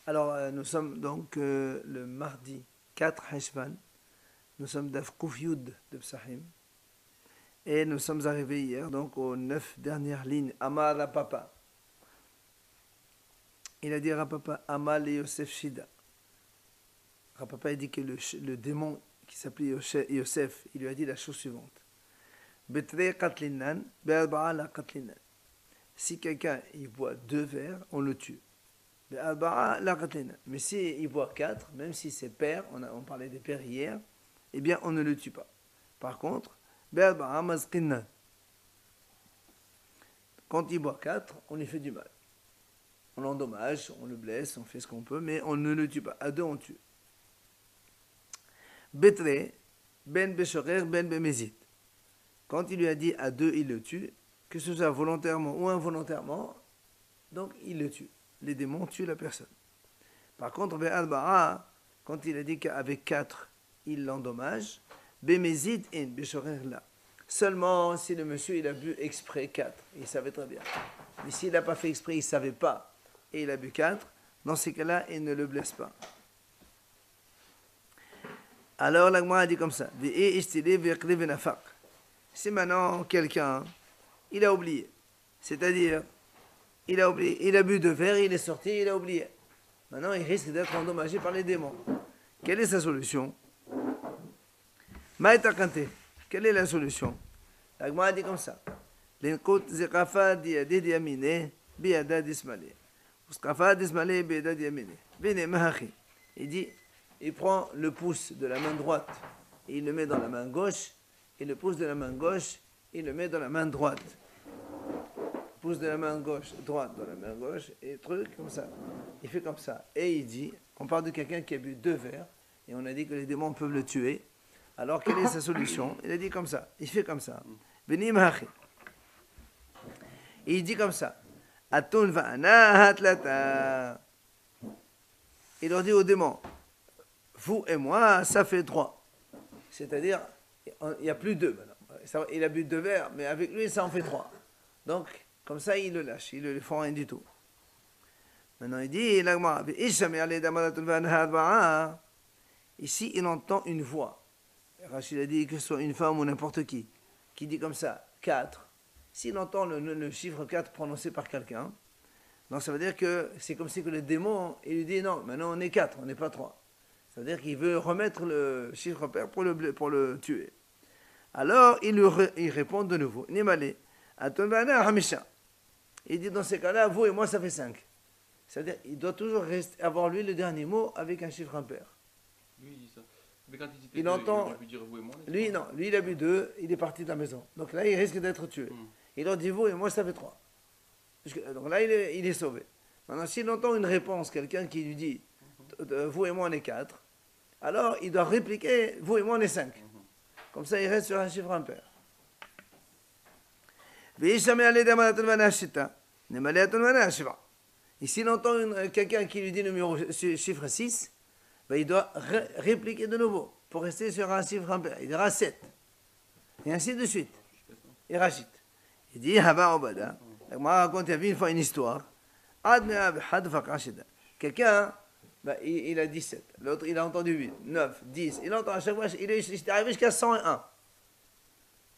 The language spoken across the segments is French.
Alors, nous sommes donc le mardi 4 Heshvan. Nous sommes d'Af Kouf Yud de Psahim. Et nous sommes arrivés hier donc aux 9 dernières lignes. Amar Rapapa. Il a dit Rapapa, Amal et Yosef Shida. Rapapa a dit que le démon qui s'appelait Yosef, il lui a dit la chose suivante. Betre Katlinan, Be'alba'a la Katlinan. Si quelqu'un il boit 2 verres, on le tue. Mais s'il boit 4, même si c'est père, on parlait des pères hier, eh bien on ne le tue pas. Par contre, quand il boit 4, on lui fait du mal. On l'endommage, on le blesse, on fait ce qu'on peut, mais on ne le tue pas. À 2, on tue. Betre, ben beshorer, ben bemezit. Quand il lui a dit à 2, il le tue, que ce soit volontairement ou involontairement, donc il le tue. Les démons tuent la personne. Par contre, quand il a dit qu'avec 4, il l'endommage, bemezid in beshorer là. Seulement si le monsieur il a bu exprès 4, il savait très bien. Mais s'il n'a pas fait exprès, il ne savait pas, et il a bu 4, dans ces cas-là, il ne le blesse pas. Alors l'Agma a dit comme ça, si maintenant quelqu'un, il a oublié, c'est-à-dire, il a bu 2 verres, il est sorti, il a oublié. Maintenant, il risque d'être endommagé par les démons. Quelle est sa solution? Maïtakante. Quelle est la solution? L'Agma a dit comme ça. L'Inkut zekafa diadid yamine biada dismale. Uskafa dismale biada yamine. Vene mahachi. Il dit, il prend le pouce de la main droite et il le met dans la main gauche, et le pouce de la main gauche, il le met dans la main droite. Pouce de la main gauche, droite dans la main gauche, et truc comme ça. Il fait comme ça. Et il dit, on parle de quelqu'un qui a bu 2 verres, et on a dit que les démons peuvent le tuer. Alors, quelle est sa solution? Il a dit comme ça. Il fait comme ça. Beni mahachi. Et il dit comme ça. Atun va'ana hatlata. Il leur dit aux démons, vous et moi, ça fait 3. C'est-à-dire, il n'y a plus 2 maintenant. Il a bu 2 verres, mais avec lui, ça en fait 3. Donc, comme ça, il le lâche. Il ne le font rien du tout. Maintenant, il dit, ici, il entend une voix. Rachid a dit que ce soit une femme ou n'importe qui dit comme ça, 4. S'il entend le chiffre 4 prononcé par quelqu'un, donc ça veut dire que c'est comme si que le démon, il lui dit non, maintenant on est 4, on n'est pas 3. Ça veut dire qu'il veut remettre le chiffre pair pour le tuer. Alors il répond de nouveau, Nimale, Atonvana Hamisha. Il dit dans ces cas-là, vous et moi ça fait 5. C'est-à-dire il doit toujours avoir lui le dernier mot avec un chiffre impair. Lui il dit ça. Mais quand il entend. Dire vous et moi, lui, non. Lui, il a bu 2, il est parti de la maison. Donc là, il risque d'être tué. Il leur dit, vous et moi, ça fait 3. Donc là, il est sauvé. Maintenant, s'il entend une réponse, quelqu'un qui lui dit, vous et moi, on est 4, alors il doit répliquer, vous et moi, on est 5. Comme ça, il reste sur un chiffre impair. Et s'il entend quelqu'un qui lui dit le chiffre 6, ben, il doit répliquer de nouveau pour rester sur un chiffre impair. Il dira 7. Et ainsi de suite. Il rachète. Il dit, Haba Obada. Moi, raconte, il y avait une fois une histoire. Quelqu'un, ben, il a 17. L'autre, il a entendu 8, 9, 10. Il entend à chaque fois, il est arrivé jusqu'à 101.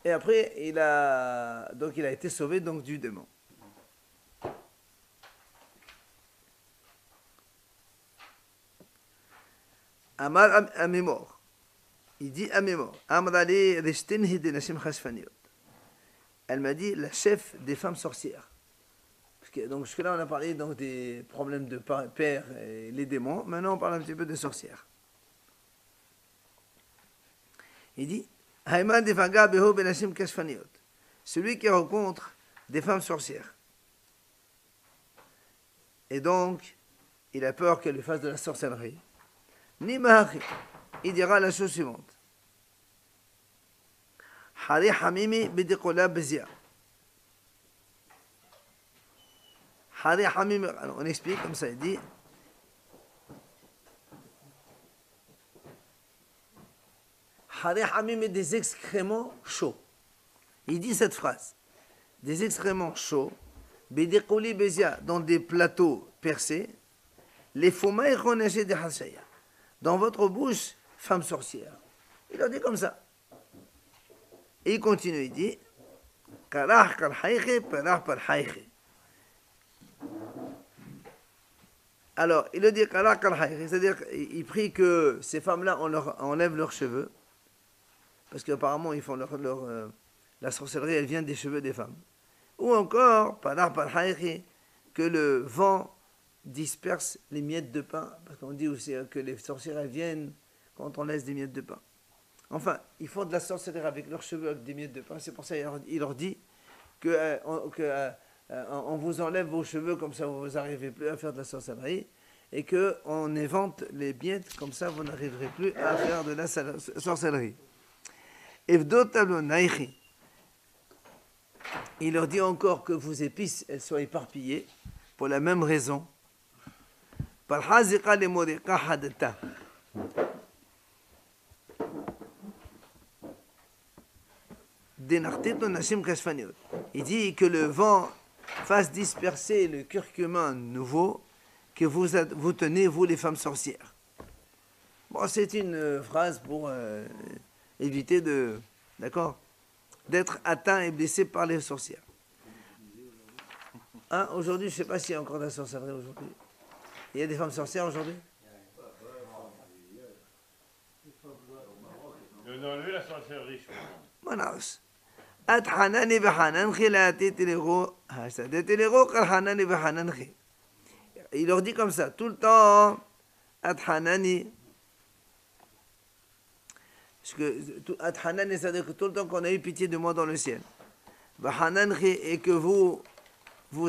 Et après, il a été sauvé donc, du démon. Amar Amimor. Il dit Amimor. Amrali Rishtinhi de Nashim Khashfaniot. Elle m'a dit la chef des femmes sorcières. Donc jusque-là, on a parlé donc, des problèmes de père et les démons. Maintenant, on parle un petit peu des sorcières. Il dit Haïman Defaga Beho Benashim Khashfaniot. Celui qui rencontre des femmes sorcières. Et donc, il a peur qu'elle lui fasse de la sorcellerie. Il dira la chose suivante. Hari Hamimi Bidiqola Bezia. Hari Hamimi, alors on explique comme ça, il dit Hari Hamimi des excréments chauds. Il dit cette phrase. Des excréments chauds, Bidiqoli Bezia, dans des plateaux percés, Les foumaï renaissent des hasaya. Dans votre bouche, femme sorcière. Il leur dit comme ça. Et il continue, il dit Karah kal haïche, perah par haïche. Alors, il le dit Karah kal haïche, c'est-à-dire qu'il prie que ces femmes-là, on leur enlève leurs cheveux, parce qu'apparemment, ils font la sorcellerie, elle vient des cheveux des femmes. Ou encore, perah par haïche, que le vent disperse les miettes de pain, parce qu'on dit aussi que les sorcières elles viennent quand on laisse des miettes de pain. Enfin, ils font de la sorcellerie avec leurs cheveux, avec des miettes de pain. C'est pour ça qu'il leur dit on vous enlève vos cheveux, comme ça vous n'arrivez plus à faire de la sorcellerie, et qu'on évente les miettes, comme ça vous n'arriverez plus à faire de la sorcellerie. Il leur dit encore que vos épices elles soient éparpillées, pour la même raison. Il dit que le vent fasse disperser le curcuma nouveau que vous tenez, vous les femmes sorcières. Bon, c'est une phrase pour éviter d'être atteint et blessé par les sorcières. Hein, aujourd'hui, je ne sais pas s'il y a encore de la sorcellerie aujourd'hui. Il y a des femmes sorcières aujourd'hui? Non, lui, la sorcellerie, je crois. Manaus. Athanani bahanan khilati tilego hasadetilego karhanani bahanan khi. Il leur dit comme ça tout le temps. Athanani. Parce que Athanani, c'est-à-dire que tout le temps qu'on a eu pitié de moi dans le ciel. Bahanan khi, et que vous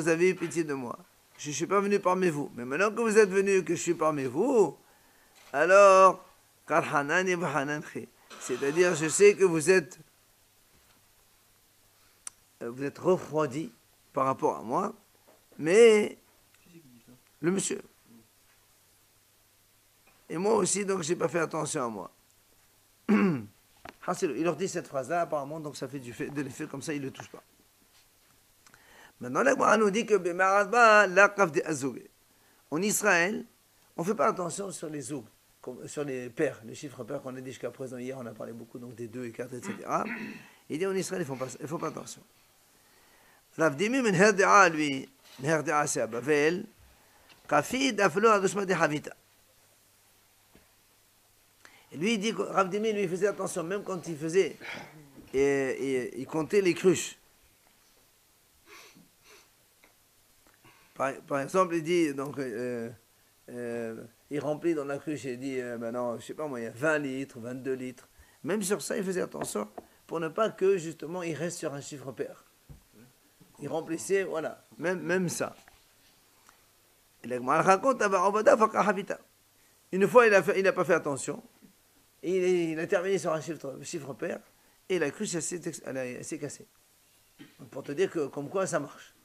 avez eu pitié de moi. Je ne suis pas venu parmi vous. Mais maintenant que vous êtes venus, que je suis parmi vous, alors, c'est-à-dire, je sais que vous êtes refroidi par rapport à moi, mais le monsieur. Et moi aussi, donc, je n'ai pas fait attention à moi. Il leur dit cette phrase-là, apparemment, donc ça fait de l'effet comme ça, il ne le touche pas. Maintenant, la Gemara nous dit que en Israël, on ne fait pas attention sur les zoug, sur les paires, les chiffres pairs qu'on a dit jusqu'à présent. Hier, on a parlé beaucoup donc des 2 et 4, etc. Il dit en Israël, il ne faut pas attention. Rav Dimi men herdi'a, lui, herdi'a c'est à Bavel, kafid aflo adushma de havita. Et lui, il dit que Rav Dimi, lui, faisait attention, même quand il faisait, il comptait les cruches. Par exemple, il dit, donc, il remplit dans la cruche et il dit, maintenant, je ne sais pas moi, il y a 20 litres, 22 litres. Même sur ça, il faisait attention pour ne pas que, justement, il reste sur un chiffre pair. Il remplissait, voilà, même ça. Et la Gemara raconte, une fois, il n'a pas fait attention, et il a terminé sur un chiffre pair, et la cruche, elle s'est cassée. Donc, pour te dire que, comme quoi, ça marche.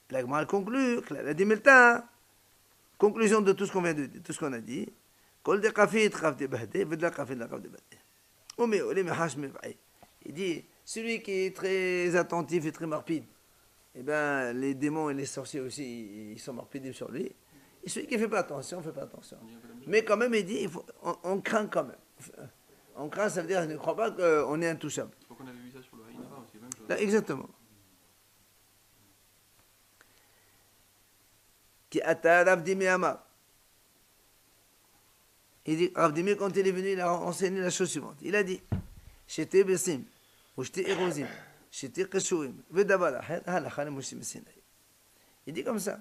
La Gemara conclut, la Dimelta, conclusion de tout ce qu'on vient de dire, tout ce qu'on a dit. Il dit, celui qui est très attentif et très morpide, eh bien, les démons et les sorciers aussi, ils sont morpides sur lui. Et celui qui ne fait pas attention, fait pas attention. Mais quand même, il dit, on craint quand même. On craint, ça veut dire, je ne crois pas qu'on est intouchable. Je crois qu'on avait vu ça sur le Haïnara aussi, même chose. Là, exactement. Qui ata Rav Dimi Amar. Il dit, Rav Dimi, quand il est venu, il a enseigné la chose suivante. Il a dit, j'étais Bessim, ou j'étais Érosim, j'étais Keshouim, Vedabala, Halachane Moshim Sinai. Il dit comme ça,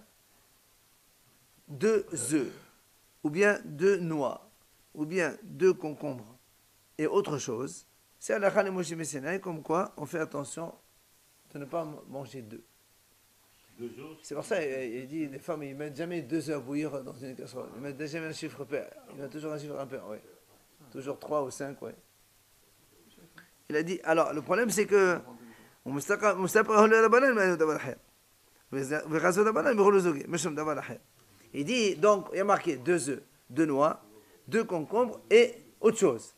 2 œufs, ou bien 2 noix, ou bien 2 concombres, et autre chose, c'est Halachane Moshim Sinai, comme quoi on fait attention de ne pas manger 2. C'est pour ça il dit les femmes ils mettent jamais 2 œufs à bouillir dans une casserole. Ils mettent jamais un chiffre pair. Ils mettent toujours un chiffre impair, oui. Toujours 3 ou 5, oui. Il a dit alors le problème c'est que il dit donc il y a marqué 2 œufs, 2 noix, 2 concombres et autre chose.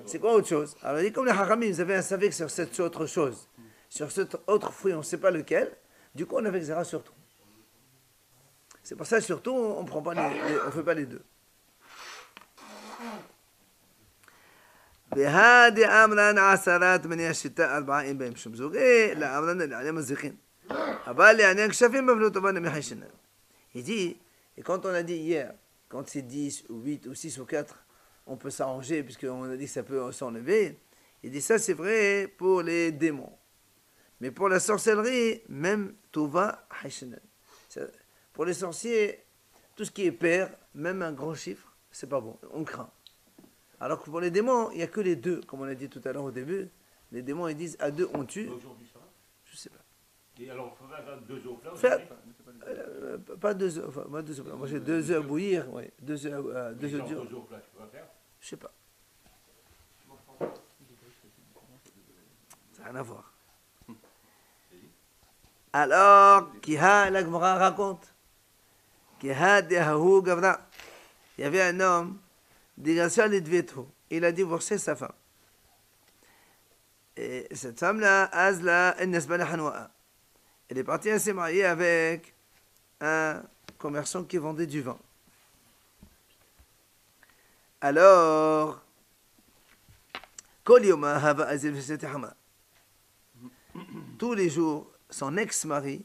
C'est quoi autre chose? Alors il dit comme les haramim ils avaient un savek sur cette autre chose, sur cet autre fruit on ne sait pas lequel. Du coup, on avait Xéra sur tout. C'est pour ça, surtout, on ne fait pas les deux. بهذه أمرا عسرات من الشتاء 40 بين شمزوج إيه لا أمرا اللي عليه مزيقين أبالي يعني كشافين بفلو طبعا محيشنا. Il dit, et quand on a dit hier, quand c'est 10 ou 8 ou 6 ou 4, on peut s'arranger puisqu'on a dit que ça peut s'enlever. Il dit ça c'est vrai pour les démons. Mais pour la sorcellerie, même tout va haïshnan. Pour les sorciers, tout ce qui est pair, même un grand chiffre, c'est pas bon, on craint. Alors que pour les démons, il n'y a que les deux, comme on a dit tout à l'heure au début. Les démons, ils disent à deux on tue. Aujourd'hui, ça va. Je sais pas. Et alors, il faut faire 2 œufs plats. Faire, pas 2 œufs, enfin, moi 2 œufs. Moi j'ai 2 œufs à bouillir, ouais, 2 œufs durs. 2 œufs plats, tu peux pas faire. Je sais pas. Ça n'a rien à voir. Alors, Kiha, la Gemara raconte, Kiha de Hahu Gavra, il y avait un homme, il a divorcé sa femme. Et cette femme-là, Azla, elle est partie à se marier avec un commerçant qui vendait du vin. Alors, tous les jours, son ex-mari,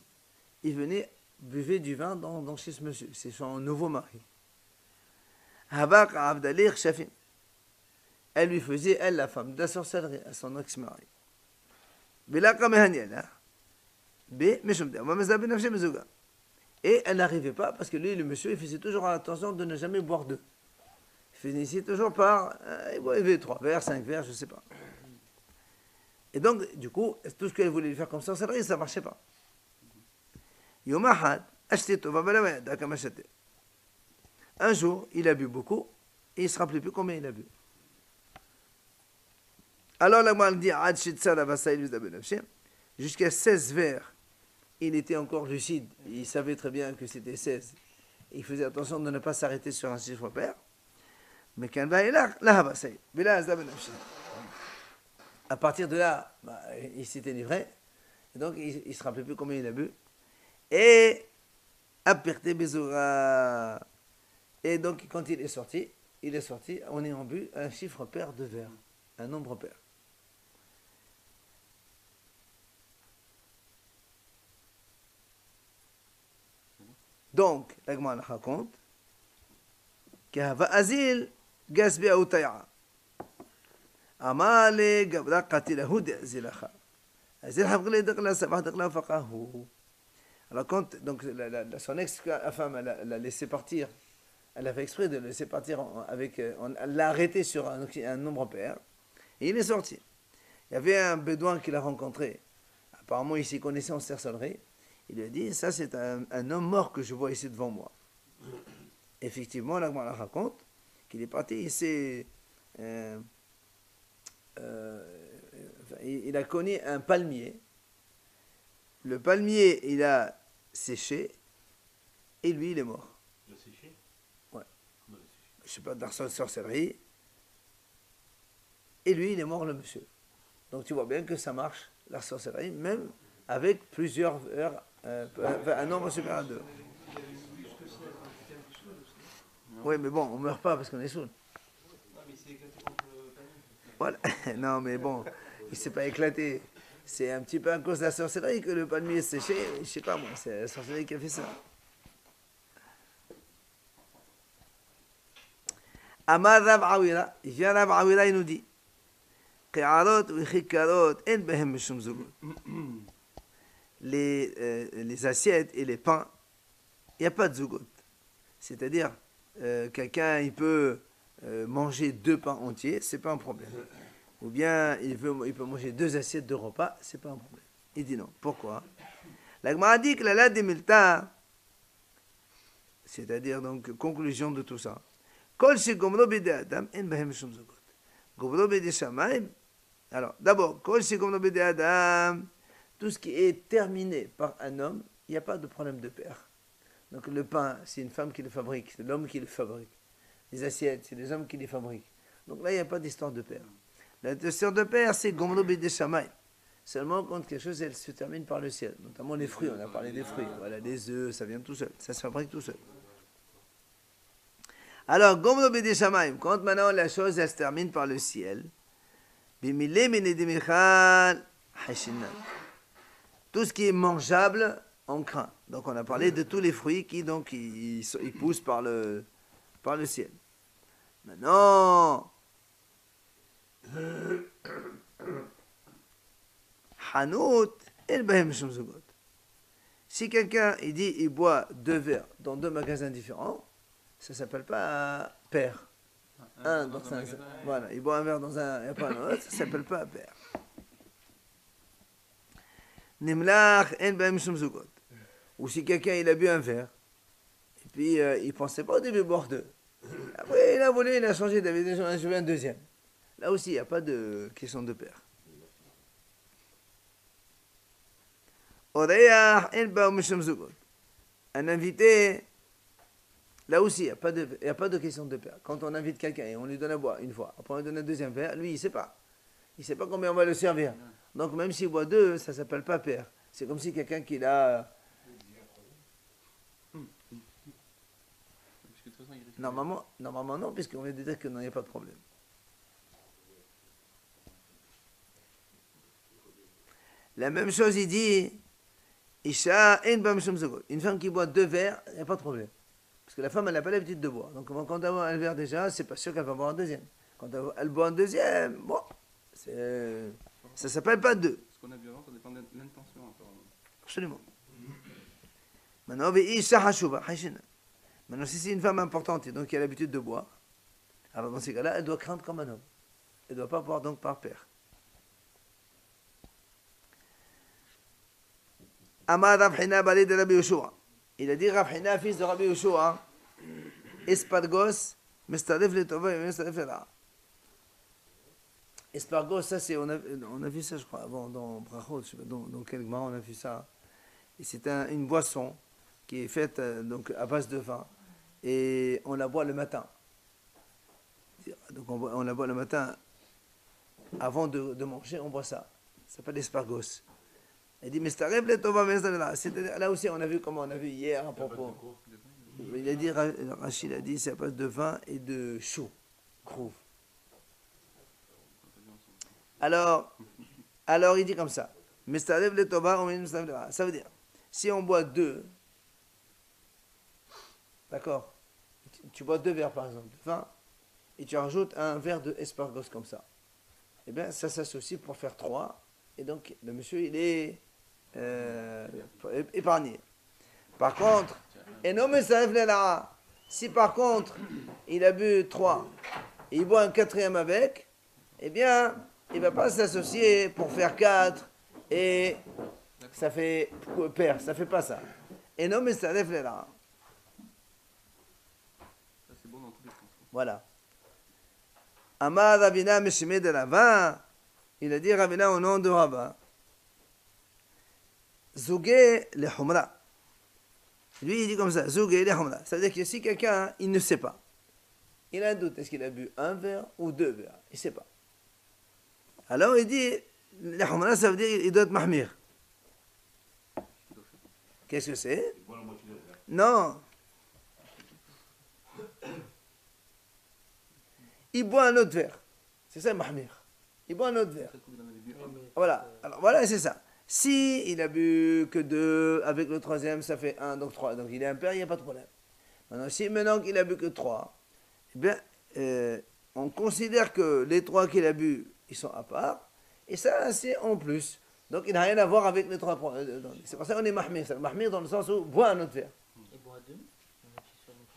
il venait buvait du vin dans chez ce monsieur. C'est son nouveau mari. Elle lui faisait, elle, la femme, de la sorcellerie à son ex-mari. Et elle n'arrivait pas, parce que lui, le monsieur, il faisait toujours attention de ne jamais boire deux. Il finissait toujours par, il buvait 3 verres, 5 verres, je ne sais pas. Et donc, du coup, tout ce qu'elle voulait lui faire comme sorcellerie, ça ne marchait pas. Un jour, il a bu beaucoup, et il ne se rappelait plus combien il a bu. Alors, la Gemara dit, jusqu'à 16 verres, il était encore lucide. Il savait très bien que c'était 16. Il faisait attention de ne pas s'arrêter sur un chiffre pair. Mais quand à partir de là, il s'était livré. Et donc, il ne se rappelait plus combien il a bu. Et et donc, quand il est sorti, en ayant bu un chiffre pair de verres, un nombre pair. Donc, la Gemara raconte qu'Azil gasbi autaya. Amale gabra qatilahu d'Azilacha. Azil habgli daqla sabah daqla faqahu. Alors quand donc son ex-femme l'a laissé partir, elle a fait exprès de le laisser partir elle l'a arrêté sur un nombre pair et il est sorti. Il y avait un bédouin qu'il a rencontré. Apparemment, il s'y connaissait en sorcellerie. Il lui a dit, ça c'est un homme mort que je vois ici devant moi. Effectivement, la Gemara raconte qu'il est parti, il a connu un palmier. Le palmier, il a séché, et lui, il est mort. Il a séché? Ouais. Comment il a séché? Je ne sais pas, dans sa sorcellerie. Et lui, il est mort, le monsieur. Donc tu vois bien que ça marche, la sorcellerie, même avec plusieurs heures, un nombre supérieur à 2. Oui, mais bon, on ne meurt pas parce qu'on est saoul. Voilà. Non, mais bon, il ne s'est pas éclaté. C'est un petit peu à cause de la sorcellerie que le palmier est séché. Je ne sais pas, moi, c'est la sorcellerie qui a fait ça. Amar Rav Awira, il vient Rav Awira, il nous dit les assiettes et les pains, il n'y a pas de zougot. C'est-à-dire, quelqu'un, il peut manger 2 pains entiers, c'est pas un problème. Ou bien, il peut manger 2 assiettes de repas, c'est pas un problème. Il dit non. Pourquoi? La Gemara dit que la lade des milta, c'est-à-dire, donc, conclusion de tout ça. Kol shi gomro bide adam, en bahem shum zougot. Gomro bide shamayim. Alors, d'abord, kol shi gomro bide adam, tout ce qui est terminé par un homme, il n'y a pas de problème de pair. Donc le pain, c'est une femme qui le fabrique, c'est l'homme qui le fabrique. Les assiettes, c'est les hommes qui les fabriquent. Donc là, il n'y a pas d'histoire de pair. La histoire de pair, c'est Gomlo Bide Shamay. seulement quand quelque chose elle se termine par le ciel. Notamment les fruits, on a parlé des fruits. Voilà, les œufs, ça vient tout seul. Ça se fabrique tout seul. Alors, Gomro Bedi Shamaim, quand maintenant la chose elle se termine par le ciel, Bimile Minedimichal Hashinan. Tout ce qui est mangeable, on craint. Donc on a parlé de tous les fruits qui donc ils poussent par le ciel. Maintenant, Hanout El Bahem Shum Zugot. Si quelqu'un il boit 2 verres dans 2 magasins différents, ça s'appelle pas paire. Voilà, il boit un verre dans un et pas un autre, ça s'appelle pas paire. Nimlach El Bahem Shum Zugot. Ou si quelqu'un il a bu un verre, et puis il pensait pas au début boire 2. Après il a changé, il avait déjà un deuxième. Là aussi, il n'y a pas de question de paire. Un invité, là aussi, il n'y a pas de question de paire. Quand on invite quelqu'un et on lui donne à boire une fois, après on lui donne un deuxième verre, lui, il ne sait pas. Il ne sait pas combien on va le servir. Donc même s'il boit 2, ça ne s'appelle pas paire. C'est comme si quelqu'un qui l'a... Normalement non, puisqu'on vient de dire qu'il n'y a pas de problème. La même chose, il dit, Isha en bam shum zugot. Une femme qui boit 2 verres, il n'y a pas de problème. Parce que la femme, elle n'a pas l'habitude de boire. Donc quand elle boit un verre déjà, c'est pas sûr qu'elle va boire un deuxième. Quand elle boit un deuxième, bon, ça ne s'appelle pas 2. Ce qu'on a vu avant, ça dépend de l'intention apparemment. Absolument. Maintenant, si c'est une femme importante et donc qui a l'habitude de boire, alors dans ces cas-là, elle doit craindre comme un homme. Elle ne doit pas boire donc par paire. Amar Rav Hina Bali de Rabbi Yoshua. Il a dit Rav Hina, fils de Rabbi Yoshua, Espargos, Mestaref le Tova et Mestaref le Ra. Espargos, ça c'est, on a vu ça je crois avant dans Brachot, je sais pas dans quel Gemara on a vu ça. Et c'est une boisson qui est faite donc à base de vin et on la boit le matin. Donc on la boit le matin avant de manger, on boit ça. Ça s'appelle l'espargos. Il dit, mais c'est là aussi, on a vu comment on a vu hier à propos. Il a dit, Rachid a dit, c'est à base de vin et de chou, crouve. Alors, il dit comme ça. Ça veut dire, si on boit 2, d'accord, tu bois 2 verres par exemple de vin, et tu rajoutes un verre de espargos comme ça. Eh bien, ça s'associe pour faire 3, et donc le monsieur, il est épargné. Par contre, si par contre il a bu 3 et il boit un 4e avec, eh bien il ne va pas s'associer pour faire 4 et ça fait paire, ça ne fait pas ça. Et non mais ça lève les là. Ça c'est bon dans tous les sens. Voilà. Amar Ravina Meshime de Rava, il a dit Ravina au nom de Rava. Zougé le humra. Lui, il dit comme ça, Zougé le humra. Ça veut dire que si quelqu'un, il ne sait pas, il a un doute, est-ce qu'il a bu 1 verre ou 2 verres, il ne sait pas. Alors il dit, le humra, ça veut dire qu'il doit être mahmir. Qu'est-ce que c'est? Non. Il boit un autre verre. C'est ça, mahmir. Il boit un autre verre. Voilà, alors voilà, c'est ça. Si il a bu que 2, avec le 3e, ça fait 1, donc 3. Donc il est impair, il n'y a pas de problème. Maintenant qu'il a bu que 3, eh bien, on considère que les 3 qu'il a bu, ils sont à part. Et ça, c'est en plus. Donc il n'a rien à voir avec les 3. C'est pour ça qu'on est mahmir. C'est mahmir dans le sens où boit un autre verre. Et boire 2?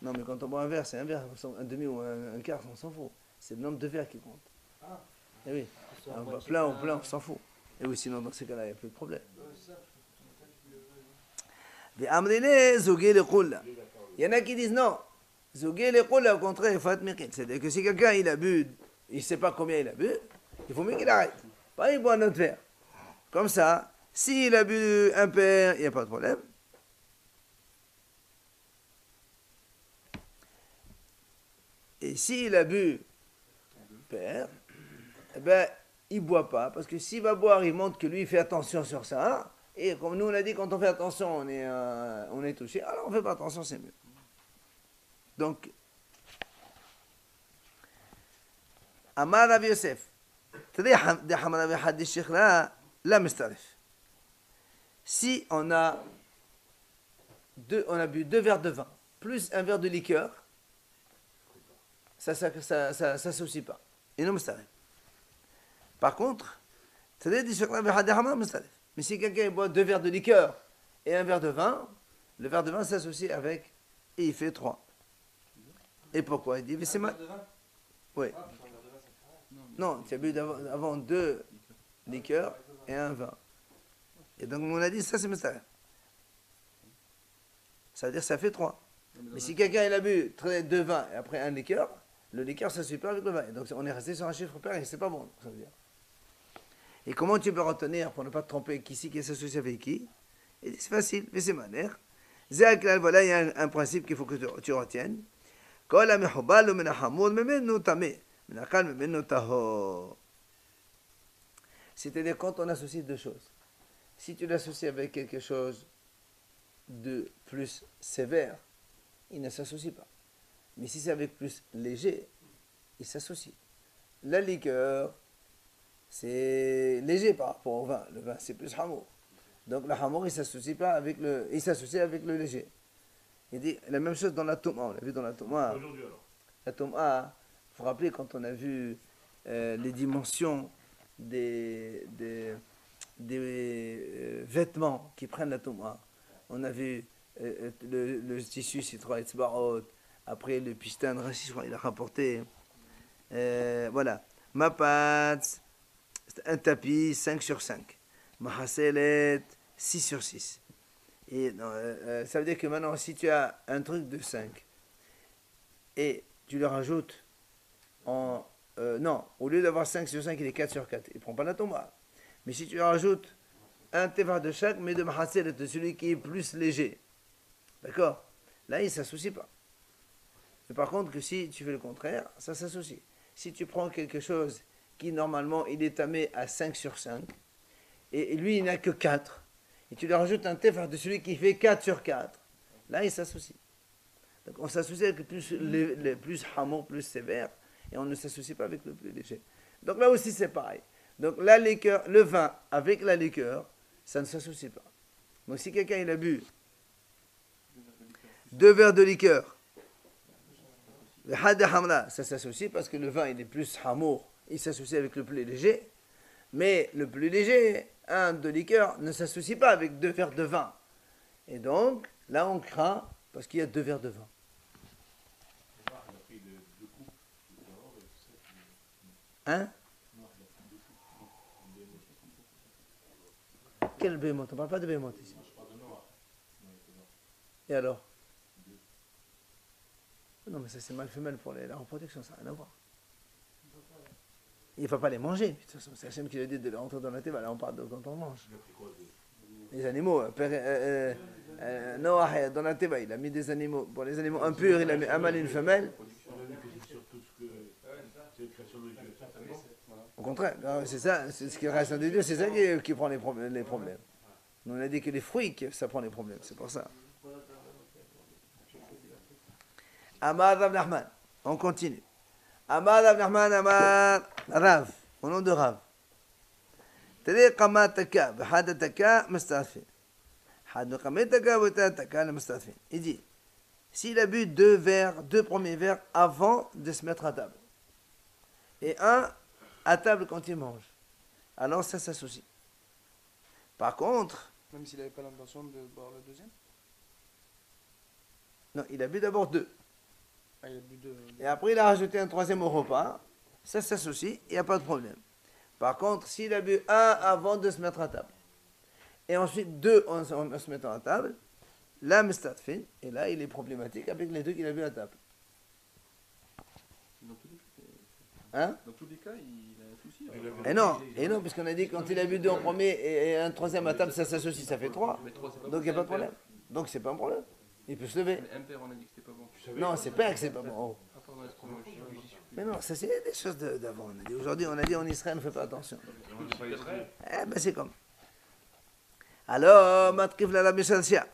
Non, mais quand on boit un verre, c'est un verre. Un demi ou un quart, on s'en fout. C'est le nombre de verres qui compte. Ah. Eh oui. Plein ou plein, on s'en fout. Et oui, sinon, dans ces cas-là, il n'y a plus de problème. Il y en a qui disent non. Zogé le au contraire, il faut être mérite. C'est-à-dire que si quelqu'un il a bu, il ne sait pas combien il a bu, il faut mieux qu'il arrête. Pas il boit un autre verre. Comme ça, s'il a bu un père, il n'y a pas de problème. Et s'il a bu père, eh ben, il ne boit pas, parce que s'il va boire, il montre que lui, il fait attention sur ça. Et comme nous, on a dit, quand on fait attention, on est touché. Alors, on ne fait pas attention, c'est mieux. Donc, Amar Rav Yosef, si on a bu 2 verres de vin, plus un verre de liqueur, ça s'associe pas. Et non, par contre, mais si quelqu'un boit 2 verres de liqueur et un verre de vin, le verre de vin s'associe avec et il fait 3. Et pourquoi? Il dit, mais c'est mal. Oui. Non, tu as bu avant 2 liqueurs et un vin. Et donc on a dit, ça c'est Mustari. Ça veut dire que ça fait 3. Mais si quelqu'un il a bu 2 vins et après un liqueur, le liqueur ça ne suit pas avec le vin. Et donc on est resté sur un chiffre pair et c'est pas bon. Ça veut dire. Et comment tu peux retenir pour ne pas te tromper qui s'associe avec qui? Et c'est facile, mais c'est manière. Voilà, il y a un principe qu'il faut que tu retiennes. C'est-à-dire quand on associe 2 choses. Si tu l'associes avec quelque chose de plus sévère, il ne s'associe pas. Mais si c'est avec plus léger, il s'associe. La liqueur, c'est léger par rapport au vin. Le vin, c'est plus hamour. Donc le hamour, il s'associe pas avec il s'associe avec le léger. Il dit la même chose dans la Touma. On l'a vu dans la Touma. La Touma, il faut rappeler quand on a vu les dimensions des vêtements qui prennent la Touma. On a vu le tissu, c'est 3 etzbarot. Après le pistan, Rashi, je crois, il a rapporté. Voilà. Mapat, un tapis, 5 sur 5. Mahaselet, 6 sur 6. Et ça veut dire que maintenant, si tu as un truc de 5 et tu le rajoutes non, au lieu d'avoir 5 sur 5, il est 4 sur 4. Il ne prend pas la tomba. Mais si tu rajoutes un teva de chaque, mais de Mahaselet, de celui qui est plus léger. D'accord? Là, il ne s'associe pas. Mais par contre, que si tu fais le contraire, ça s'associe. Si tu prends quelque chose qui, normalement, il est tamé à 5 sur 5, et lui, il n'a que 4, et tu lui rajoutes un tefar de celui qui fait 4 sur 4, là, il s'associe. Donc, on s'associe avec le plus hamour, plus sévère, et on ne s'associe pas avec le plus léger. Donc, là aussi, c'est pareil. Donc, la liqueur, le vin avec la liqueur, ça ne s'associe pas. Donc, si quelqu'un, il a bu 2 verres de liqueur, le had hamra, ça s'associe parce que le vin, il est plus hamour, il s'associe avec le plus léger, mais le plus léger, un de liqueur, ne s'associe pas avec 2 verres de vin. Et donc, là, on craint parce qu'il y a 2 verres de vin. Hein? Quel bémot? On ne parle pas de bémot ici. Et alors? Non, mais ça c'est mal femelle pour la reproduction, ça n'a rien à voir. Il ne faut pas les manger. De toute façon, c'est Hachem qui lui a dit de les rentrer dans la tête. Là, on parle de quand on mange. Les animaux. Noah, dans la tête, il a mis des animaux. Pour les animaux impurs, il a mis un mâle et une femelle. Au contraire, c'est ça, c'est ce qui reste de Dieu, c'est ça qui prend les problèmes. Nous, on a dit que les fruits, ça prend les problèmes, c'est pour ça. Amar Rav Nachman, on continue. Amar Rav Nachman, Amar Rav, au nom de Rav. تري قماتك بحادتك مستعفين حاد قمتك وتاتك مستعفين. Il dit, s'il a bu 2 premiers verres avant de se mettre à table, et un à table quand il mange, alors ça s'associe. Par contre, même s'il n'avait pas l'intention de boire le deuxième. Non, il a bu d'abord 2. Ah, il a bu 2. Et après, il a rajouté un 3e au repas. Ça s'associe, il n'y a pas de problème. Par contre, s'il a bu 1 avant de se mettre à table, et ensuite 2 en se mettant à table, là, mustadfin, et là, il est problématique avec les 2 qu'il a bu à table. Dans tous les cas, il a un souci. Et non, puisqu'on a dit quand il a bu 2 en premier et un 3e à table, ça s'associe, ça fait 3. Donc il n'y a pas de problème. Donc c'est pas un problème. Il peut se lever. Mais impair, on a dit que c'était pas bon. Non, c'est pas que c'est pas bon. Oh. À part dans les Mais non, ça c'est des choses d'avant. Aujourd'hui, on a dit en Israël, on ne fait pas attention. On n'a pas Israël. Eh ben c'est comme. Alors, matkif la rabbi shalsia.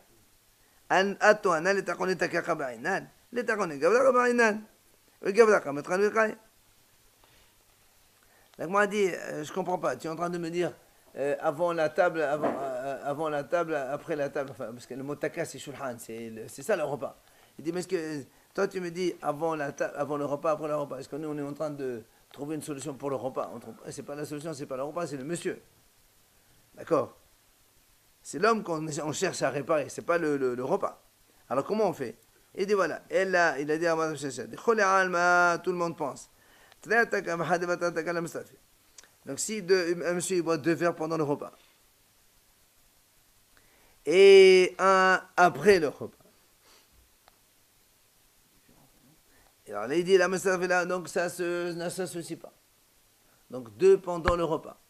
An ato ana letakone takaka ba'inan. Letakone gavlaka ba'inan. Gavlaka metran vekay. Donc moi dit, je comprends pas. Tu es en train de me dire avant la table, avant la table, après la table. Enfin, parce que le mot taka c'est shulhan, c'est ça le repas. Il dit mais est-ce que toi tu me dis avant la table, avant le repas, après le repas. Est-ce que nous on est en train de trouver une solution pour le repas? C'est pas la solution, c'est pas le repas, c'est le monsieur. D'accord? C'est l'homme qu'on cherche à réparer, c'est pas le repas. Alors comment on fait? Il dit voilà, il a dit à Madame Chesed, tout le monde pense. Donc si un monsieur il boit 2 verres pendant le repas et un après le repas. Et alors là il dit la Mustapha là, donc ça ne s'associe pas. Donc 2 pendant le repas,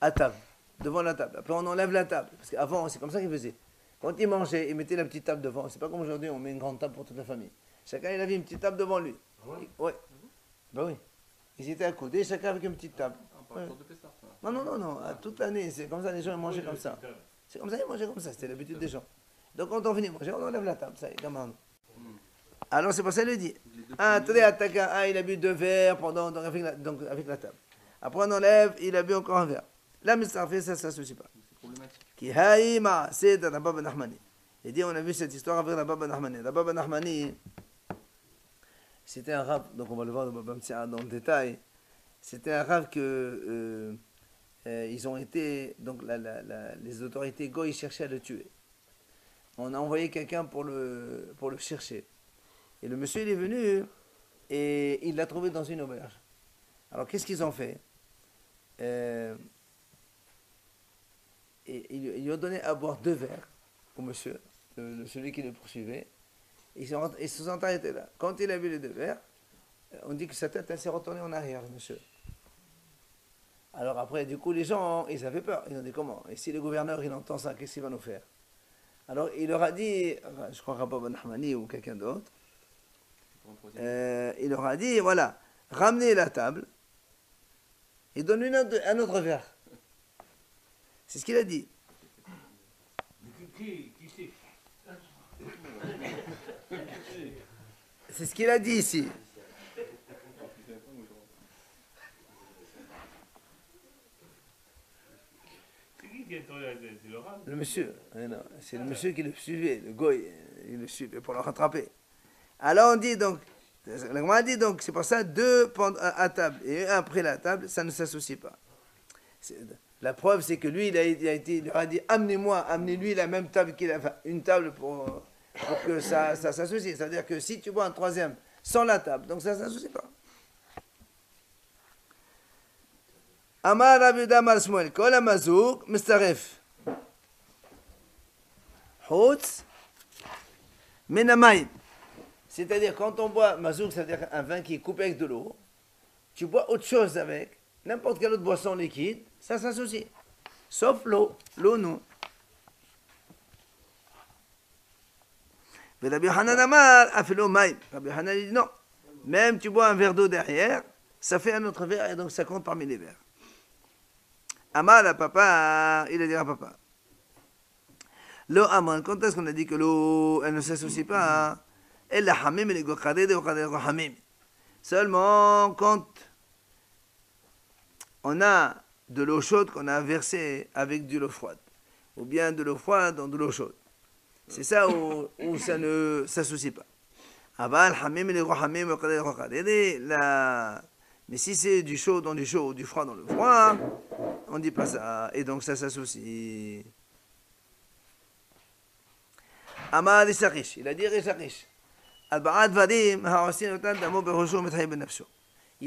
à table, devant la table. Après on enlève la table, parce qu'avant c'est comme ça qu'il faisait. Quand il mangeait, il mettait la petite table devant. C'est pas comme aujourd'hui, on met une grande table pour toute la famille. Chacun il avait une petite table devant lui. Ouais. Ben oui. Ils étaient à côté, chacun avec une petite table. Ouais. Non, toute l'année, c'est comme ça, les gens ils mangeaient comme ça. C'est comme ça, ils mangeaient comme ça, c'était l'habitude des gens. Donc quand on finit de manger, on enlève la table, ça y est, gamin. Alors c'est pour ça qu'il dit. Il a bu 2 verres pendant, donc avec la table. Après on enlève, il a bu encore un verre. Là, ça ne s'associe pas. Qui haïma, c'est de Rabba ben Nachmani. Il dit, on a vu cette histoire avec Rabba ben Nachmani. Rabba ben Nachmani, c'était un rave, donc on va le voir dans le détail. C'était un rave que ils ont été, donc les autorités goy cherchaient à le tuer. On a envoyé quelqu'un pour le chercher. Et le monsieur il est venu et il l'a trouvé dans une auberge. Alors qu'est-ce qu'ils ont fait? Et ils lui ont donné à boire 2 verres au monsieur, celui qui le poursuivait. Ils se sont arrêtés là. Quand il a bu les 2 verres, on dit que sa tête elle s'est retournée en arrière, le monsieur. Alors après, du coup, les gens, ils avaient peur. Ils ont dit comment? Et si le gouverneur il entend ça, qu'est-ce qu'il va nous faire? Alors il leur a dit, enfin, je crois Rabba ben Nachmani ou quelqu'un d'autre, il leur a dit, voilà, ramenez la table et donne-lui un autre verre. C'est ce qu'il a dit. Qui c'est? C'est ce qu'il a dit ici. C'est qui est le rame? Le monsieur. C'est le monsieur qui le suivait, le goy, il le suivait pour le rattraper. Alors on dit donc, c'est pour ça 2 à table et 1 après la table, ça ne s'associe pas. La preuve, c'est que lui, il leur a dit, amenez-lui la même table qu'il a, enfin, une table pour que ça s'associe. C'est-à-dire que si tu bois un 3e sans la table, donc ça ne s'associe pas. Amar Rabbi Yehuda Amar Shmuel, Kol HaMazouk Mistaref. Chutz Min HaMayim. C'est-à-dire, quand on boit mazouk, c'est-à-dire un vin qui est coupé avec de l'eau, tu bois autre chose avec, n'importe quelle autre boisson liquide, ça s'associe. Sauf l'eau. L'eau, non. Mais Rabbi Yochanan Amar a fait l'eau maïm. Rabbi Yochanan dit non. Même tu bois un verre d'eau derrière, ça fait un autre verre et donc ça compte parmi les verres. Amar à papa, il a dit à papa. L'eau Amar, quand est-ce qu'on a dit que l'eau, elle ne s'associe pas? Elle la hamim et les gokhaded et hamim. Seulement quand on a de l'eau chaude qu'on a versée avec de l'eau froide, ou bien de l'eau froide dans de l'eau chaude. C'est ça où ça ne s'associe pas. Mais si c'est du chaud dans du chaud ou du froid dans le froid, on ne dit pas ça, et donc ça s'associe. Amar Risakish, il a dit Risakish. Il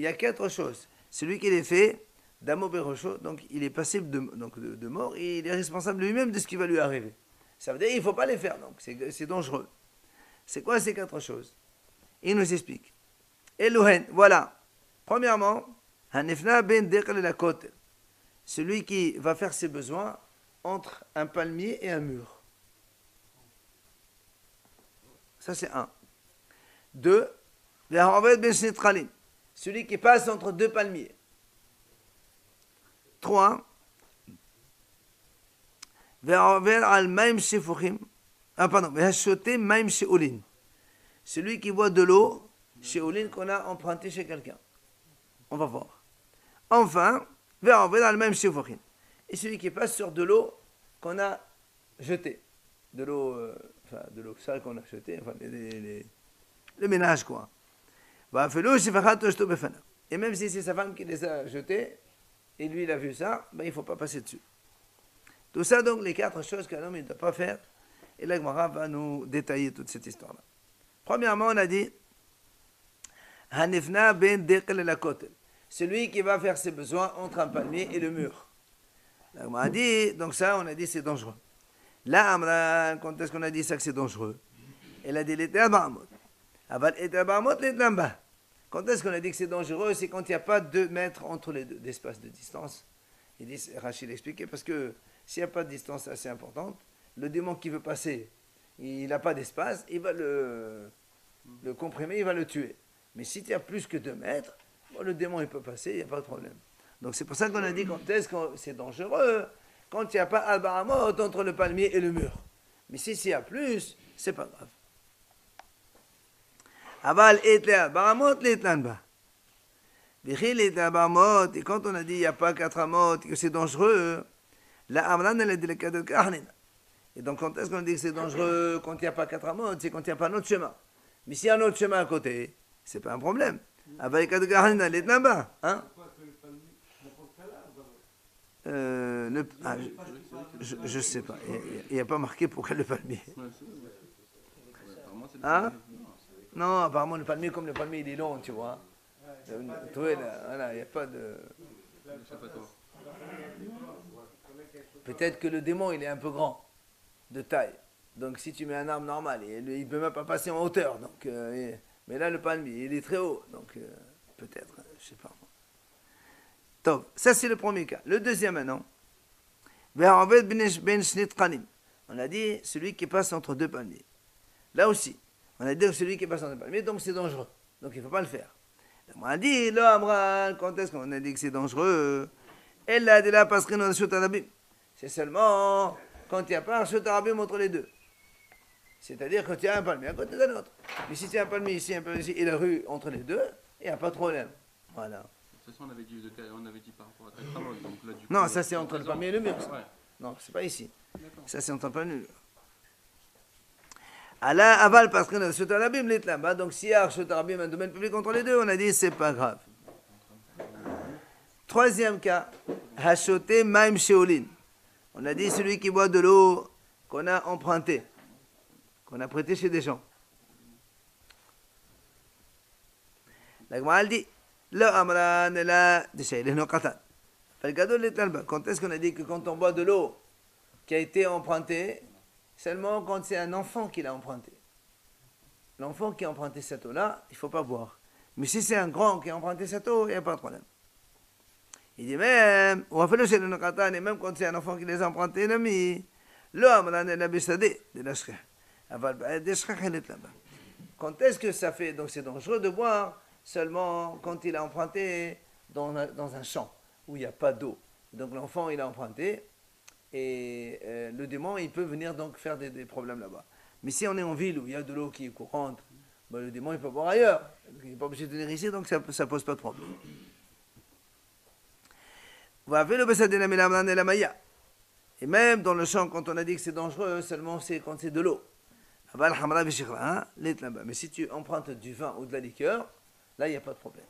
y a 4 choses. Celui qui les fait, Damo Berosho, donc il est passible de mort et il est responsable lui-même de ce qui va lui arriver. Ça veut dire qu'il ne faut pas les faire, donc c'est dangereux. C'est quoi ces 4 choses? Il nous explique. Elouhen, voilà. Premièrement, Hanefna ben Dekal la côte. Celui qui va faire ses besoins entre un palmier et un mur. Ça c'est 1. 2. celui qui passe entre deux palmiers. 3. Celui qui boit de l'eau chez Olin qu'on a emprunté chez quelqu'un. On va voir. Enfin, et celui qui passe sur de l'eau qu'on a jetée. De l'eau, de l'eau sale qu'on a jetée, enfin, le ménage, quoi. Et même si c'est sa femme qui les a jetés, et lui il a vu ça, ben, il ne faut pas passer dessus. Tout ça, donc, les 4 choses qu'un homme ne doit pas faire. Et la Gemara va nous détailler toute cette histoire-là. Premièrement, on a dit Hanifna ben deqel la kotel. Celui qui va faire ses besoins entre un palmier et le mur. La Gemara a dit, donc ça, on a dit c'est dangereux. Là, Amran, quand est-ce qu'on a dit ça que c'est dangereux? Elle a dit l'été baramot. Aval l'été baramot, l'été bas. Quand est-ce qu'on a dit que c'est dangereux? C'est quand il n'y a pas 2 mètres entre les deux, d'espace de distance. Il dit, Rachid expliquait, parce que s'il n'y a pas de distance assez importante, le démon qui veut passer, il n'a pas d'espace, il va le comprimer, il va le tuer. Mais si il y a plus que 2 mètres, bon, le démon il peut passer, il n'y a pas de problème. Donc c'est pour ça qu'on a dit quand est-ce que c'est dangereux, quand il n'y a pas al-baramot entre le palmier et le mur. Mais si s'il y a plus, c'est pas grave. Aval et al-baramot, l'etlanba. Et quand on a dit il n'y a pas 4 amot, que c'est dangereux, la Amran elle a dit le cas de Karnin. Et donc quand est-ce qu'on dit que c'est dangereux quand il n'y a pas 4 amot, c'est quand il n'y a pas un autre chemin. Mais s'il y a un autre chemin à côté, c'est pas un problème. Avec le cas de Karnin, elle est là-bas. Hein? Je sais pas. Il n'y a pas marqué pourquoi le palmier. Hein? Non, apparemment le palmier, comme le palmier il est long, tu vois. Voilà, il n'y a pas de... Peut-être que le démon il est un peu grand, de taille. Donc si tu mets un arbre normal, il ne peut même pas passer en hauteur. Donc, mais là le palmier il est très haut. Donc peut-être, je ne sais pas. Donc, ça c'est le premier cas. Le deuxième maintenant. On a dit celui qui passe entre 2 palmiers. Là aussi, on a dit celui qui passe entre 2 palmiers, donc c'est dangereux. Donc il ne faut pas le faire. On a dit, là, Amran, quand est-ce qu'on a dit que c'est dangereux? Elle a dit là parce que nous sommes c'est seulement quand il n'y a pas un shotarabim entre les deux. C'est-à-dire quand il y a un palmier à côté d'un autre. Mais si il y a un palmier ici, un palmier ici, et la rue entre les deux, il n'y a pas de problème. Voilà. De toute façon, on avait dit par rapport à Takramol. Non, ça c'est entre le palmier et le mur. Ouais. Non, c'est pas ici. Ça c'est entre le palmier et le mur. Allah aval parce que nous shotarabim l'itlam. Donc s'il y a un shotarabim, un domaine public entre les deux, on a dit c'est pas grave. Troisième cas, hachoté maim sheolin. On a dit celui qui boit de l'eau qu'on a empruntée, qu'on a prêtée chez des gens. La Gemara dit, la amran la deshaïle no qatan. Quand est-ce qu'on a dit que quand on boit de l'eau qui a été empruntée, seulement quand c'est un enfant qui l'a empruntée. L'enfant qui a emprunté cette eau-là, il ne faut pas boire. Mais si c'est un grand qui a emprunté cette eau, il n'y a pas de problème. Il dit même, on va faire le chez le Qatan, et même quand c'est un enfant qui les a empruntés, l'ami, l'homme, on a la bisadé de la shkha. Quand est-ce que ça fait? Donc c'est dangereux de boire seulement quand il a emprunté dans un champ où il n'y a pas d'eau. Donc l'enfant, il a emprunté, et le démon, il peut venir donc faire des problèmes là-bas. Mais si on est en ville où il y a de l'eau qui est courante, ben, le démon, il peut boire ailleurs. Il n'est pas obligé de venir ici, donc ça ne pose pas de problème. Et même dans le champ, quand on a dit que c'est dangereux, seulement c'est quand c'est de l'eau. Mais si tu empruntes du vin ou de la liqueur, là il n'y a pas de problème.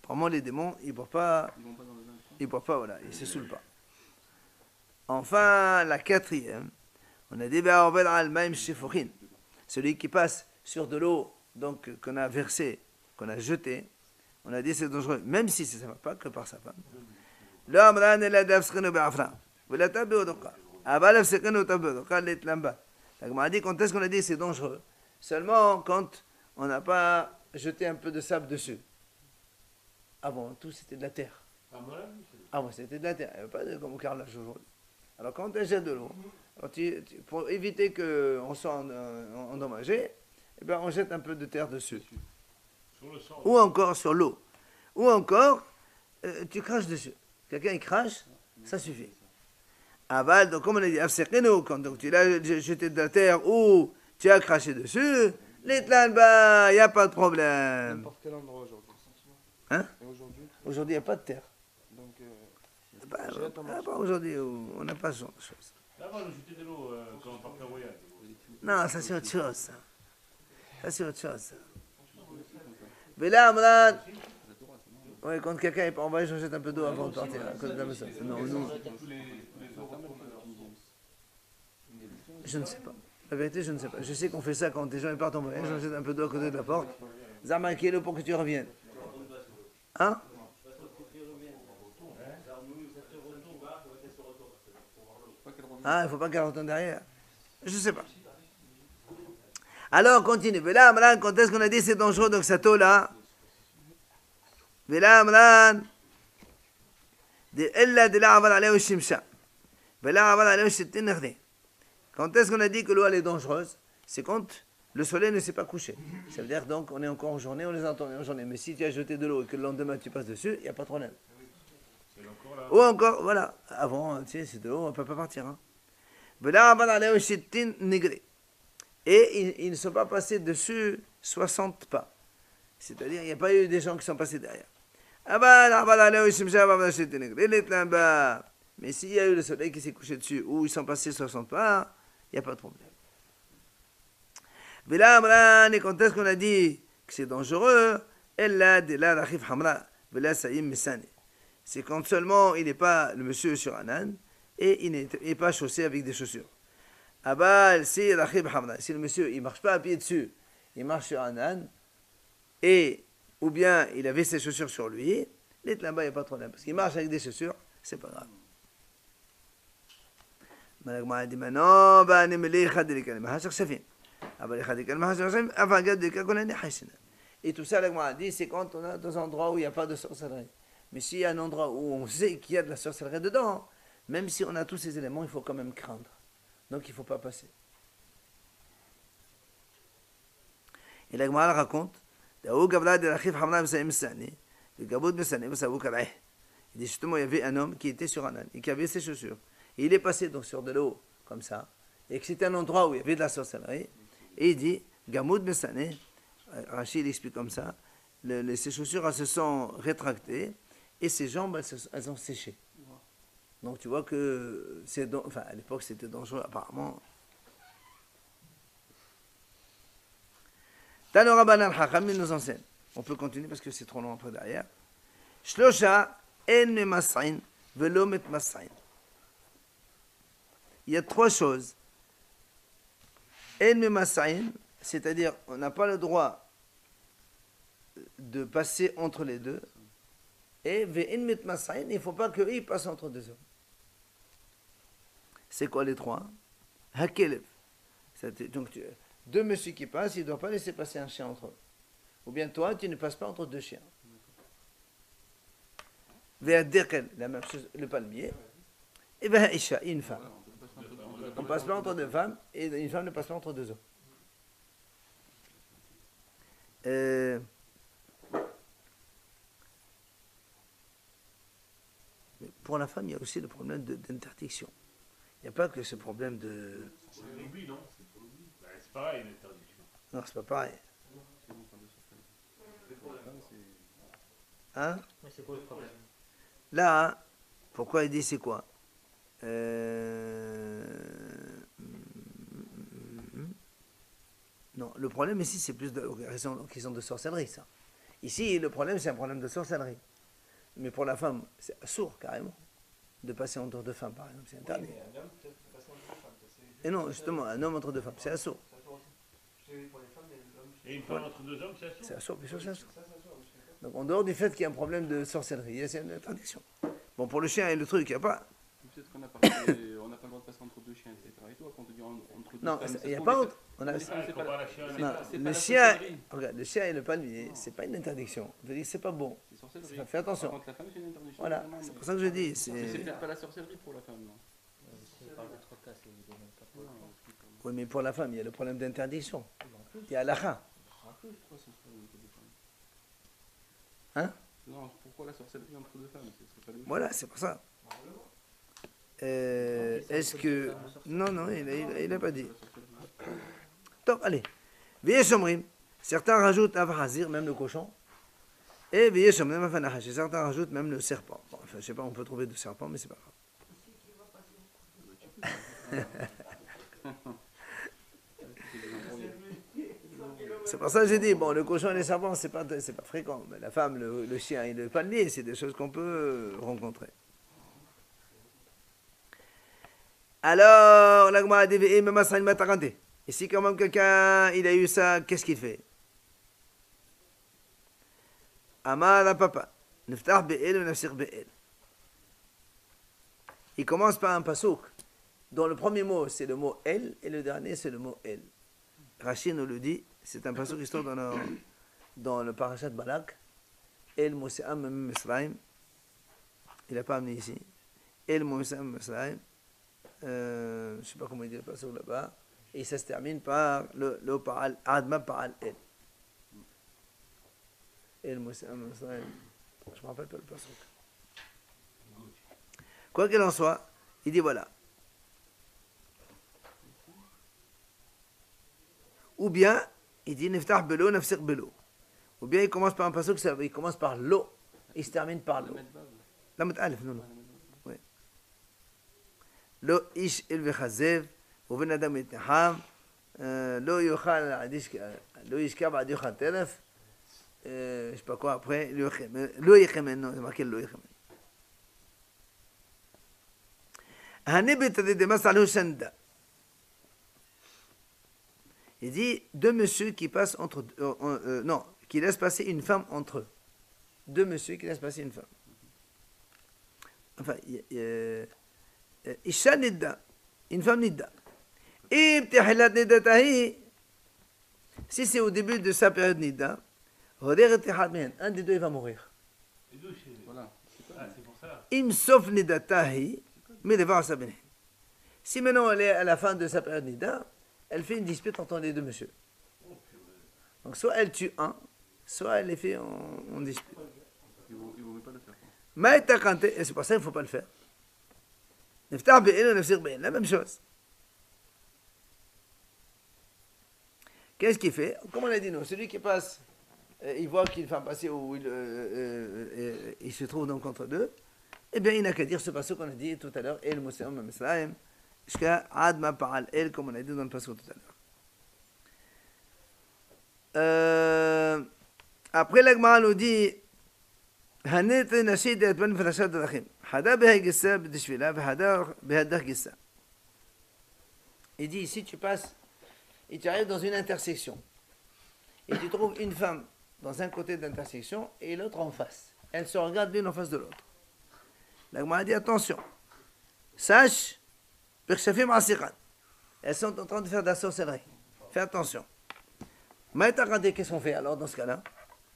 Apparemment les démons, ils ne boivent pas, voilà, ils ne se saoulent pas. Enfin, la quatrième, on a dit celui qui passe sur de l'eau donc qu'on a versé, qu'on a jeté, on a dit c'est dangereux, même si ça ne va pas que par sa femme. La Gemara dit quand est-ce qu'on a dit c'est dangereux? Seulement quand on n'a pas jeté un peu de sable dessus. Avant tout c'était de la terre. Avant c'était de la terre, il n'y avait pas de comme au carrelage aujourd'hui. Alors quand on jette de l'eau, pour éviter qu'on soit endommagé, eh ben on jette un peu de terre dessus. Sur le sang. Ou encore sur l'eau. Ou encore, tu craches dessus. Quelqu'un il crache, ça suffit. Aval, donc comme on a dit, afseqinu, quand donc tu l'as jeté de la terre ou tu as craché dessus, l'itlan, bah, il n'y a pas de problème. N'importe quel endroit aujourd'hui. Hein? Et aujourd'hui, Aujourd'hui, il n'y a pas de terre. donc, Pas aujourd'hui, on n'a pas ce genre de choses. Là-bas, nous jeter de l'eau quand on part en voyage. Non, ça c'est autre chose. Ça c'est autre chose. Mais là, Amran, ouais, quand quelqu'un est en voyage, on jette un peu d'eau avant de partir. À cause de la maison. Non, nous, je ne sais pas. La vérité, je ne sais pas. Je sais qu'on fait ça quand des gens ils partent en voyage, on jette un peu d'eau à côté de la porte. Zama kilo pour que tu reviennes. Hein? Ah, il ne faut pas qu'elle retourne derrière. Je ne sais pas. Alors, on continue. Vela Amran, quand est-ce qu'on a dit c'est dangereux, donc cette eau-là? Vela Amran, de Ella de la Aval Aleo Shimsha. Vela Aval Aleo Shittin Nechne. Quand est-ce qu'on a dit que l'eau elle est dangereuse? C'est quand le soleil ne s'est pas couché. Ça veut dire donc on est encore en journée, on les entend en journée. Mais si tu as jeté de l'eau et que le lendemain tu passes dessus, il n'y a pas de problème. Ou encore, voilà, avant, tu sais, c'est de l'eau, on ne peut pas partir. Hein. Et ils ne sont pas passés dessus 60 pas. C'est-à-dire, il n'y a pas eu des gens qui sont passés derrière. Mais s'il y a eu le soleil qui s'est couché dessus, ou ils sont passés 60 pas, il n'y a pas de problème. Et quand est-ce qu'on a dit que c'est dangereux? C'est quand seulement il n'est pas le monsieur sur un âne et il n'est pas chaussé avec des chaussures. Si le monsieur il ne marche pas à pied dessus, il marche sur un âne, et ou bien il avait ses chaussures sur lui, là-bas il n'y a pas de problème. Parce qu'il marche avec des chaussures, c'est pas grave. dit maintenant, et tout ça, la dit, c'est quand on a des endroits où il n'y a pas de sorcellerie. Mais s'il y a un endroit où on sait qu'il y a de la sorcellerie dedans, même si on a tous ces éléments, il faut quand même craindre. Donc il ne faut pas passer. Et la Gemara raconte, il dit justement, il y avait un homme qui était sur un âne et qui avait ses chaussures. Et il est passé donc sur de l'eau, comme ça, et que c'était un endroit où il y avait de la sorcellerie. Et il dit, Gamoud Messané, Rachid explique comme ça, ses chaussures elles se sont rétractées et ses jambes elles ont séché. Donc tu vois que enfin, à l'époque c'était dangereux apparemment. Tanora Banan Hachamim nous enseigne. On peut continuer parce que c'est trop long après derrière. Shlosha en memas'in velo metmas'in. Il y a trois choses. En memas'in, c'est-à-dire on n'a pas le droit de passer entre les deux. Et ve'in metmas'in, il ne faut pas qu'eux passent entre deux hommes. C'est quoi les trois? Hakelev. Donc deux messieurs qui passent, ils ne doivent pas laisser passer un chien entre eux. Ou bien toi, tu ne passes pas entre deux chiens. Ve'adekel, la même chose, le palmier. Et ve'aisha, une femme. On ne passe pas entre deux femmes, et une femme ne passe pas entre deux hommes. Pour la femme, il y a aussi le problème d'interdiction. Il n'y a pas que ce problème de... C'est l'oubli, non? C'est pareil, l'interdiction. Non, c'est pas pareil. Hein? Mais c'est quoi le problème? Là, pourquoi il dit c'est quoi? Non, le problème ici, c'est plus de raison de sorcellerie, ça. Ici, le problème, c'est un problème de sorcellerie. Mais pour la femme, c'est sourd, carrément. De passer entre deux femmes, par exemple, c'est interdit. Oui, mais un homme peut passer entre deux femmes. Et non, justement, un homme entre deux femmes, c'est assourd. Pour les femmes, l'homme. Et une femme entre deux hommes, c'est assourd? C'est assourd, bien sûr, c'est assourd. Donc, en dehors du fait qu'il y a un problème de sorcellerie, c'est une interdiction. Bon, pour le chien et le truc, il n'y a pas. Peut-être qu'on n'a pas le droit de passer entre deux chiens, etc. Et toi, quand on dit entre deux Non, femmes, il n'y a pas autre. On a... Non, le chien, regarde, le chien et le palmier, c'est pas une interdiction. Je veux dire, c'est pas bon. C'est sorcellerie. Fais attention. Par contre, la femme, c'est une interdiction. Voilà, c'est pour ça que je dis. Mais c'est peut-être pas la sorcellerie pour la femme, non? C'est par d'autres cas, c'est évidemment pas pour la femme. Oui, mais pour la femme, il y a le problème d'interdiction. Il y a l'akha. Hein? Non, pourquoi la sorcellerie entre deux femmes? Ce serait pas logique. Voilà, c'est pour ça. Est-ce que... Non, non, il n'a pas dit. Top, allez. Veillez Shomrim. Certains rajoutent Avhazir, même le cochon. Et veillez Shomrim Afanahash. Et certains rajoutent même le serpent. Bon, enfin, je sais pas, on peut trouver de serpent, mais c'est pas grave. C'est pour ça que j'ai dit, bon, le cochon et les serpents, c'est pas fréquent. Mais la femme, le chien et le palmier, c'est des choses qu'on peut rencontrer. Alors, la Gemara dit, et si quand même quelqu'un, il a eu ça, qu'est-ce qu'il fait? Amar la papa, neftah be'el ou nafsir be'el. Il commence par un pasouk, dont le premier mot, c'est le mot el, et le dernier, c'est le mot el. Rachid nous le dit, c'est un pasouk qui se trouve dans le parashat Balak. El Mose'am Misraim. Il n'a pas amené ici. El Mose'am Misraim. Je ne sais pas comment il dit le pasouk là-bas. Et ça se termine par le paral, Adma paral el. El Mose'am Misraim. Je ne me rappelle pas le pasouk. Quoi qu'il en soit, il dit voilà. Ou bien, il dit Neftah belo, nafsir belo. Ou bien il commence par un pasuk, il commence par l'eau, il se termine par l'eau. La met alif, non, non. Oui. Lo ish il vechazev, ou ben adam itnaham, lo yochal adish, lo yishkab ad yochal telef, je sais pas quoi après, lo yechemen, non, c'est marqué lo yechemen. Hanebet de masalo shanda. Il dit deux messieurs qui passent entre non, qui laissent passer une femme entre eux. Deux messieurs qui laissent passer une femme. Enfin, Isha nidda, une femme nidda. Ibtihilat niddatahi, si c'est au début de sa période nidda, un des deux il va mourir. Voilà. Ah, c'est pour ça. Im sauf niddatahi, mais les voir sa béné. Si maintenant elle est à la fin de sa période nidda, elle fait une dispute entre les deux messieurs. Donc soit elle tue un, soit elle les fait en dispute. Il vaut mieux pas le faire. Et c'est pour ça qu'il ne faut pas le faire. La même chose. Qu'est-ce qu'il fait? Comme on l'a dit, nous, celui qui passe, il voit qu'il fait passer où il se trouve donc entre deux, eh bien il n'a qu'à dire ce passage qu'on a dit tout à l'heure, El Mousseum Mislaim, jusqu'à Adma Paral El, comme on a dit dans le passage tout à l'heure. Après l'Agmara nous dit il dit si tu passes et tu arrives dans une intersection et tu trouves une femme dans un côté de l'intersection et l'autre en face, elles se regardent l'une en face de l'autre. L'Agmara dit attention, sache elles sont en train de faire de la sorcellerie, fais attention. Qu'est-ce qu'on fait alors dans ce cas-là?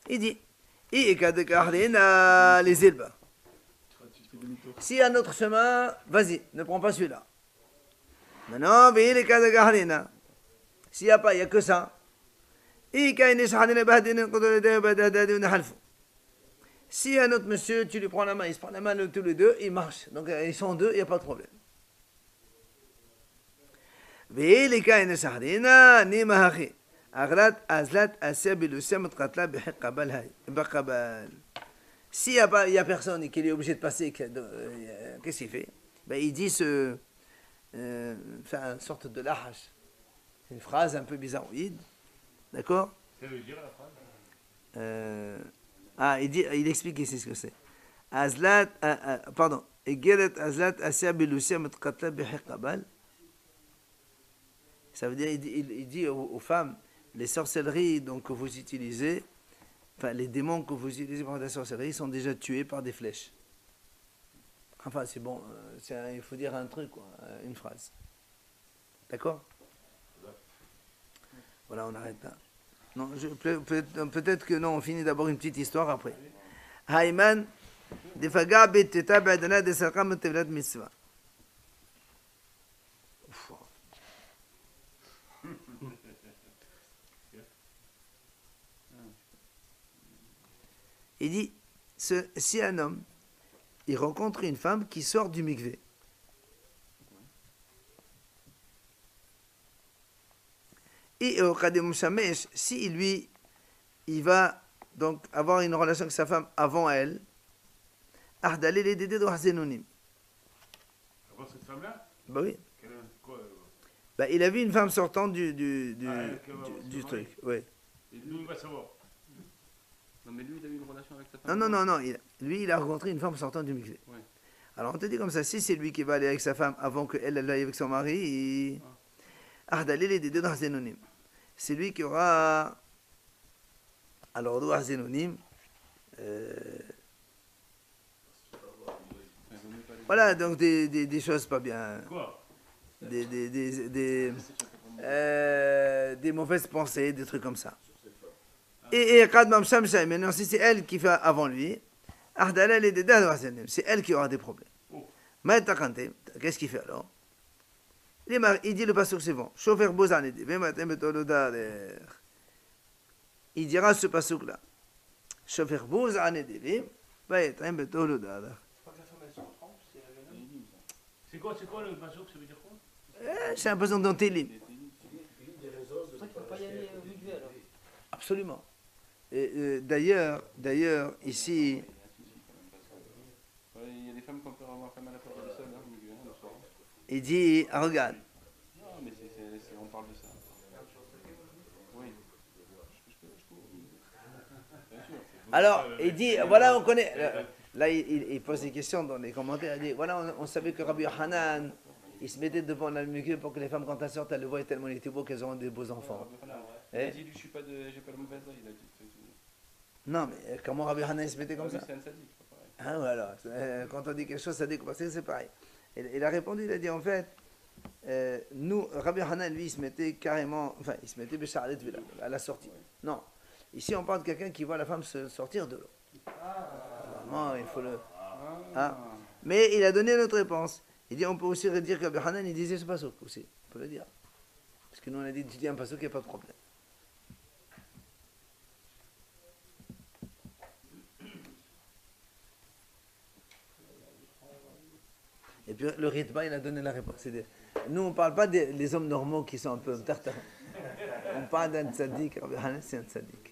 Il dit les Ilba. Si un autre chemin, vas-y, ne prends pas celui-là. Maintenant, s'il n'y a pas, il n'y a que ça. Si un autre monsieur, tu lui prends la main, il se prend la main de tous les deux, ils marchent. Donc ils sont deux, il n'y a pas de problème. S'il n'y a personne et qu'il est obligé de passer, qu'est-ce qu'il fait? Il dit fait une sorte de lahash. Une phrase un peu bizarroïde. D'accord? Ça veut dire la phrase il explique ici ce que c'est. Ça veut dire, il dit aux femmes, les sorcelleries donc, que vous utilisez, enfin les démons que vous utilisez pour la sorcellerie sont déjà tués par des flèches. Enfin c'est bon, il faut dire un truc, quoi, une phrase. D'accord? Voilà, on arrête là. Non, peut-être que non, on finit d'abord une petite histoire après. Haïman, defaga beteta ba'dana de sarqam tevlat mitzvah. Il dit, si un homme, il rencontre une femme qui sort du mikvé, et au Kadem Shamesh, si lui, il va donc avoir une relation avec sa femme avant elle, Ahdalé les dédés de Hazenonim. Avant cette femme-là Bah oui. Quoi Bah, il a vu une femme sortant du truc. Ouais. Et nous, il va savoir. Non, mais lui, il a eu une relation avec sa femme. Non. Lui, il a rencontré une femme sortant du mikvé. Ouais. Alors on te dit comme ça, si c'est lui qui va aller avec sa femme avant qu'elle aille avec son mari, Ahdalé les dédés de Hazenonim. C'est lui qui aura. Alors, de Hazenonim. Voilà, donc des choses pas bien. Quoi Des mauvaises pensées, des trucs comme ça. Et Kadmam Shamshay, maintenant, si c'est elle qui fait avant lui, c'est elle qui aura des problèmes. Qu'est-ce qu'il fait alors? Il dit le passage suivant. Il dira ce passage-là. C'est pas que la femme elle se trompe, c'est la jeune homme. C'est quoi le basouk? Ça veut dire quoi? C'est un passage dans Télim. C'est pour ça qu'il ne faut pas y aller au mikvé alors. Absolument. Et, d'ailleurs, ici, Ouais, il y a des femmes qui ont peur d'avoir femme à la porte du sol, hein, le soir. il dit, regarde, Non, mais on parle de ça. Oui. Bien sûr. alors, il dit, voilà, on connaît, là, il pose des questions dans les commentaires, il dit, voilà, on savait que Rabbi Hanan, il se mettait devant la mikvé pour que les femmes, quand elles sortent, elles le voient tellement il était beau qu'elles auront des beaux enfants. Il a dit, lui, j'ai pas le mauvais œil, il a dit. Non, mais comment Rabbi Hanan il se mettait comme ça? C'est un sadique, c'est pas pareil. Ah, voilà. Quand on dit quelque chose, ça dit que c'est pareil. Il a répondu, il a dit en fait, nous, Rabbi Hanan, lui, il se mettait carrément, enfin, il se mettait Béchalet à la sortie. Non. Ici, on parle de quelqu'un qui voit la femme se sortir de l'eau. Vraiment, il faut le. Ah. Mais il a donné notre réponse. Il dit, on peut aussi dire que Rabbi Hanan, il disait ce passouk aussi. On peut le dire. Parce que nous, on a dit, tu dis un passouk, il n'y a pas de problème. Et puis le Ritba, il a donné la réponse. Nous, on ne parle pas des hommes normaux qui sont un peu tartars. On parle d'un tzaddik. Rabbi Hanan, c'est un tzaddik.